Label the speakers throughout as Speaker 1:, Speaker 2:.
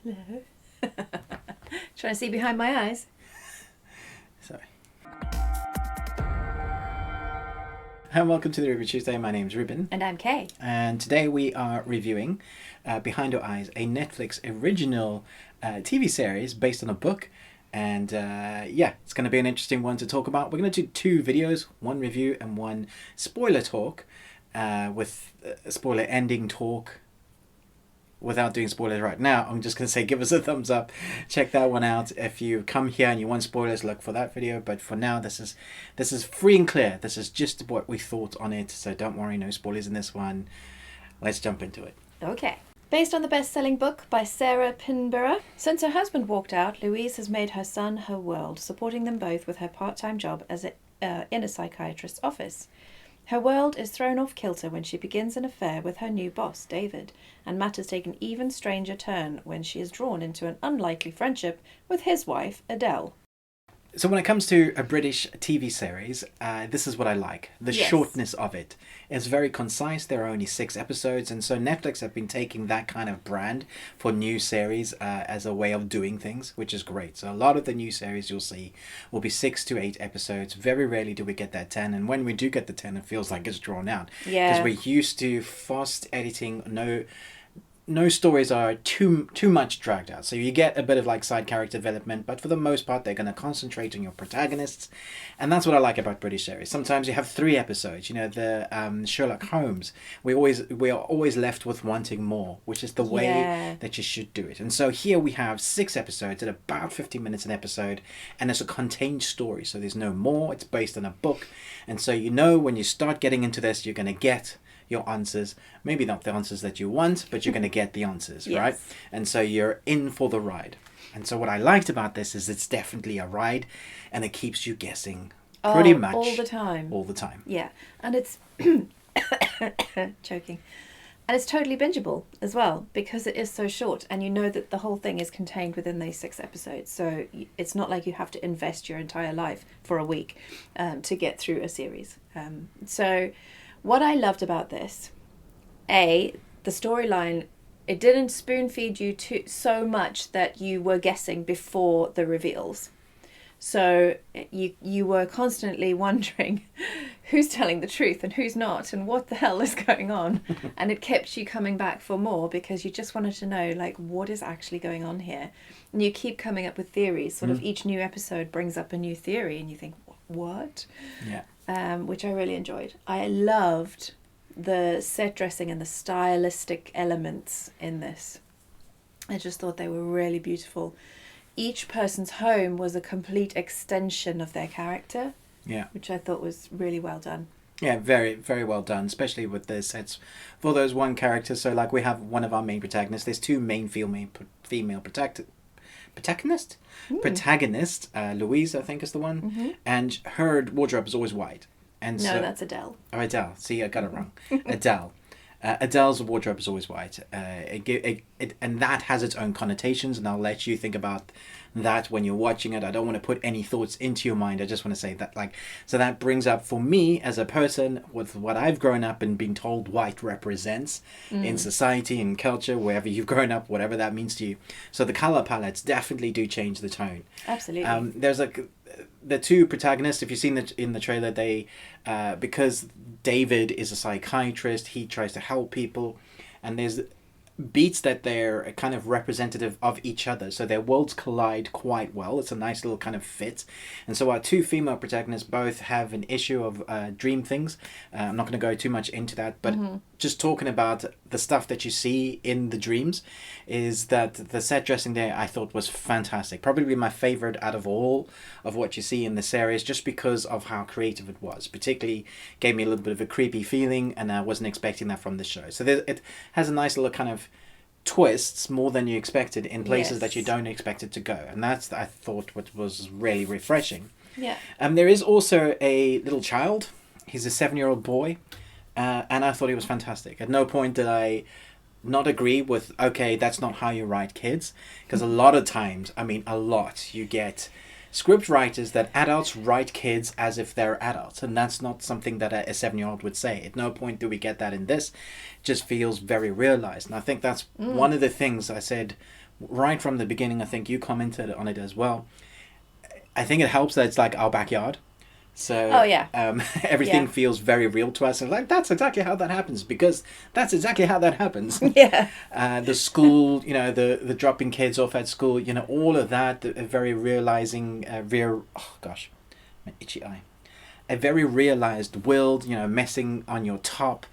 Speaker 1: Hello. Trying to see behind my eyes.
Speaker 2: Sorry. Hi and welcome to the Review Tuesday. My name's Ruben.
Speaker 1: And I'm Kay.
Speaker 2: And today we are reviewing Behind Your Eyes, a Netflix original TV series based on a book. And it's going to be an interesting one to talk about. We're going to do two videos, one review and one spoiler talk, with a spoiler ending talk. Without doing spoilers right now, I'm just going to say give us a thumbs up. Check that one out. If you come here and you want spoilers, look for that video. But for now, this is free and clear. This is just what we thought on it. So don't worry, no spoilers in this one. Let's jump into it.
Speaker 1: Okay. Based on the best-selling book by Sarah Pinborough. Since her husband walked out, Louise has made her son her world, supporting them both with her part-time job as in a psychiatrist's office. Her world is thrown off kilter when she begins an affair with her new boss, David, and matters take an even stranger turn when she is drawn into an unlikely friendship with his wife, Adele.
Speaker 2: So when it comes to a British TV series, this is what I like. The shortness of it. It's very concise. There are only 6 episodes. And so Netflix have been taking that kind of brand for new series as a way of doing things, which is great. So a lot of the new series you'll see will be 6 to 8 episodes. Very rarely do we get that 10. And when we do get the 10, it feels like it's drawn out.
Speaker 1: Yeah.
Speaker 2: Because we're used to fast editing, no stories are too much dragged out. So you get a bit of like side character development, but for the most part, they're going to concentrate on your protagonists. And that's what I like about British series. Sometimes you have 3 episodes, the Sherlock Holmes. We are always left with wanting more, which is the way that you should do it. And so here we have 6 episodes at about 50 minutes an episode, and it's a contained story. So there's no more. It's based on a book. And so when you start getting into this, you're going to get your answers, maybe not the answers that you want, but you're going to get the answers,
Speaker 1: yes.
Speaker 2: Right? And so you're in for the ride. And so what I liked about this is it's definitely a ride, and it keeps you guessing pretty much
Speaker 1: all the time.
Speaker 2: All the time.
Speaker 1: Yeah, and it's choking, and it's totally bingeable as well because it is so short, and you know that the whole thing is contained within these 6 episodes. So it's not like you have to invest your entire life for a week to get through a series. So what I loved about this, the storyline, it didn't spoon feed you so much that you were guessing before the reveals. So you were constantly wondering who's telling the truth and who's not and what the hell is going on. And it kept you coming back for more because you just wanted to know, like, what is actually going on here? And you keep coming up with theories. Sort of each new episode brings up a new theory and you think, what?
Speaker 2: Yeah.
Speaker 1: Which I really enjoyed. I loved the set dressing and the stylistic elements in this. I just thought they were really beautiful. Each person's home was a complete extension of their character.
Speaker 2: Yeah. Which
Speaker 1: I thought was really well done.
Speaker 2: Yeah, very, very well done, especially with the sets for those one character. So like we have one of our main protagonists. There's 2 main female protagonist, Louise, I think is the one, and her wardrobe is always white. And
Speaker 1: no, that's Adele.
Speaker 2: Oh, Adele. See, I got it wrong. Adele. Adele's wardrobe is always white. And that has its own connotations, and I'll let you think about that when you're watching it. I don't want to put any thoughts into your mind. I just want to say that, so that brings up for me as a person with what I've grown up and been told white represents in society and culture, wherever you've grown up, whatever that means to you. So the color palettes definitely do change the tone.
Speaker 1: Absolutely.
Speaker 2: There's the 2 protagonists, if you've seen in the trailer, they because David is a psychiatrist, he tries to help people, and there's beats that they're kind of representative of each other, so their worlds collide quite well. It's a nice little kind of fit. And so our 2 female protagonists both have an issue of dream things. I'm not going to go too much into that, but just talking about the stuff that you see in the dreams, is that the set dressing there I thought was fantastic. Probably my favorite out of all of what you see in the series, just because of how creative it was. Particularly gave me a little bit of a creepy feeling, and I wasn't expecting that from the show. So it has a nice little kind of twists more than you expected in places that you don't expect it to go, and that's, I thought, what was really refreshing.
Speaker 1: Yeah.
Speaker 2: There is also a little child. He's a 7-year-old boy, and I thought he was fantastic. At no point did I not agree with, okay, that's not how you write kids, because a lot of times, you get script writers that adults write kids as if they're adults, and that's not something that a 7-year-old would say. At no point do we get that in this. It just feels very realized, and I think that's one of the things I said right from the beginning. I think you commented on it as well. I think it helps that it's like our backyard. So
Speaker 1: Oh, yeah.
Speaker 2: everything
Speaker 1: Yeah.
Speaker 2: feels very real to us. And like, that's exactly how that happens, because that's exactly how that happens.
Speaker 1: Yeah.
Speaker 2: The school, you know, the dropping kids off at school, you know, all of that, a very realizing, oh gosh, my itchy eye. A very realized world, you know, messing on your top,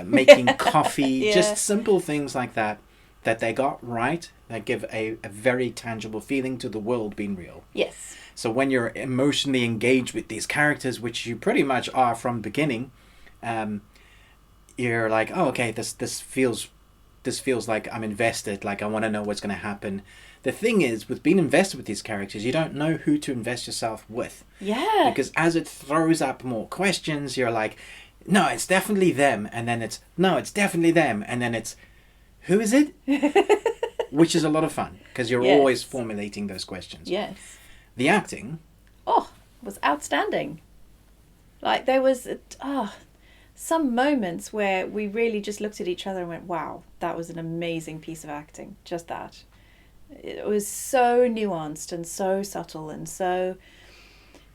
Speaker 2: making coffee,
Speaker 1: Yeah.
Speaker 2: just simple things like that they got right, that give a very tangible feeling to the world being real.
Speaker 1: Yes.
Speaker 2: So when you're emotionally engaged with these characters, which you pretty much are from the beginning, you're like, oh, okay, this feels like I'm invested, like I want to know what's going to happen. The thing is, with being invested with these characters, you don't know who to invest yourself with.
Speaker 1: Yeah.
Speaker 2: Because as it throws up more questions, you're like, no, it's definitely them. And then it's, no, it's definitely them. And then it's, who is it? Which is a lot of fun, because you're
Speaker 1: Yes.
Speaker 2: always formulating those questions.
Speaker 1: Yes.
Speaker 2: The acting,
Speaker 1: Was outstanding. Like, there was some moments where we really just looked at each other and went, wow, that was an amazing piece of acting. Just that. It was so nuanced and so subtle and so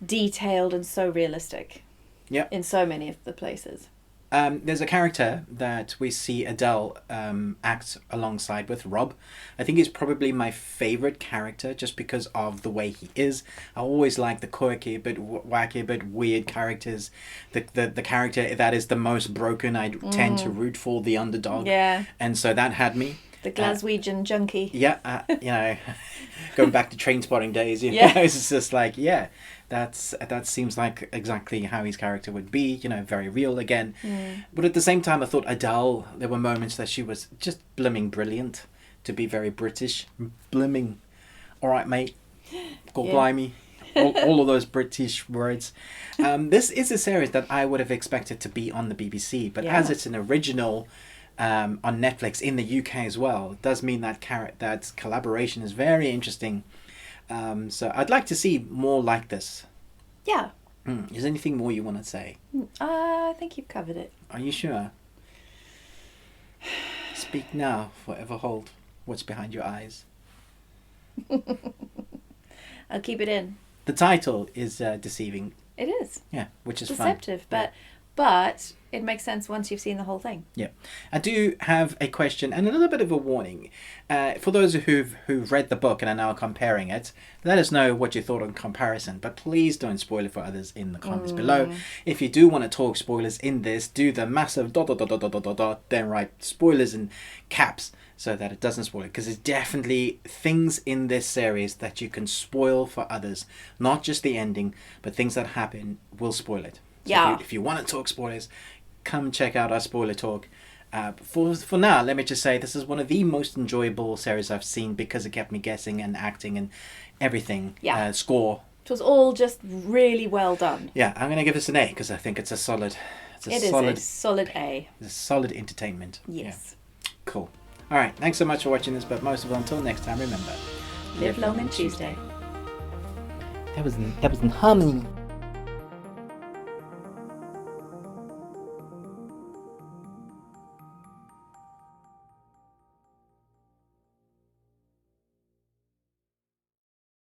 Speaker 1: detailed and so realistic.
Speaker 2: Yep.
Speaker 1: In so many of the places.
Speaker 2: there's a character that we see Adele act alongside with, Rob. I think he's probably my favourite character just because of the way he is. I always like the quirky, but wacky, but weird characters. The character that is the most broken, I tend to root for the underdog.
Speaker 1: Yeah.
Speaker 2: And so that had me.
Speaker 1: The Glaswegian junkie.
Speaker 2: Yeah, you know, going back to Trainspotting days, you know,
Speaker 1: Yeah.
Speaker 2: it's just like, yeah, that seems like exactly how his character would be, you know, very real again. But at the same time, I thought Adele, there were moments that she was just blimming brilliant, to be very British. Blimming. All right, mate. God blimey. All of those British words. This is a series that I would have expected to be on the BBC, but as it's an original on Netflix in the UK as well, it does mean that that collaboration is very interesting. So I'd like to see more like this.
Speaker 1: Yeah.
Speaker 2: Is there anything more you want to say?
Speaker 1: I think you've covered it.
Speaker 2: Are you sure? Speak now, forever hold what's behind your eyes.
Speaker 1: I'll keep it in.
Speaker 2: The title is deceiving.
Speaker 1: It is.
Speaker 2: Yeah, which is
Speaker 1: deceptive,
Speaker 2: fun.
Speaker 1: but it makes sense once you've seen the whole thing.
Speaker 2: Yeah. I do have a question and a little bit of a warning. For those who've read the book and are now comparing it, let us know what you thought on comparison, but please don't spoil it for others in the comments below. If you do want to talk spoilers in this, do the massive ... then write spoilers in caps so that it doesn't spoil it, because there's definitely things in this series that you can spoil for others. Not just the ending, but things that happen will spoil it. So
Speaker 1: Yeah.
Speaker 2: if you want to talk spoilers, come check out our spoiler talk. For now, let me just say this is one of the most enjoyable series I've seen because it kept me guessing and acting and everything.
Speaker 1: Yeah.
Speaker 2: Score.
Speaker 1: It was all just really well done.
Speaker 2: Yeah, I'm going to give this an A because I think it's a solid...
Speaker 1: It is a solid A.
Speaker 2: It's a solid entertainment.
Speaker 1: Yes.
Speaker 2: Yeah. Cool. All right, thanks so much for watching this, but most of all, until next time, remember...
Speaker 1: Live long and Tuesday.
Speaker 2: That was in harmony.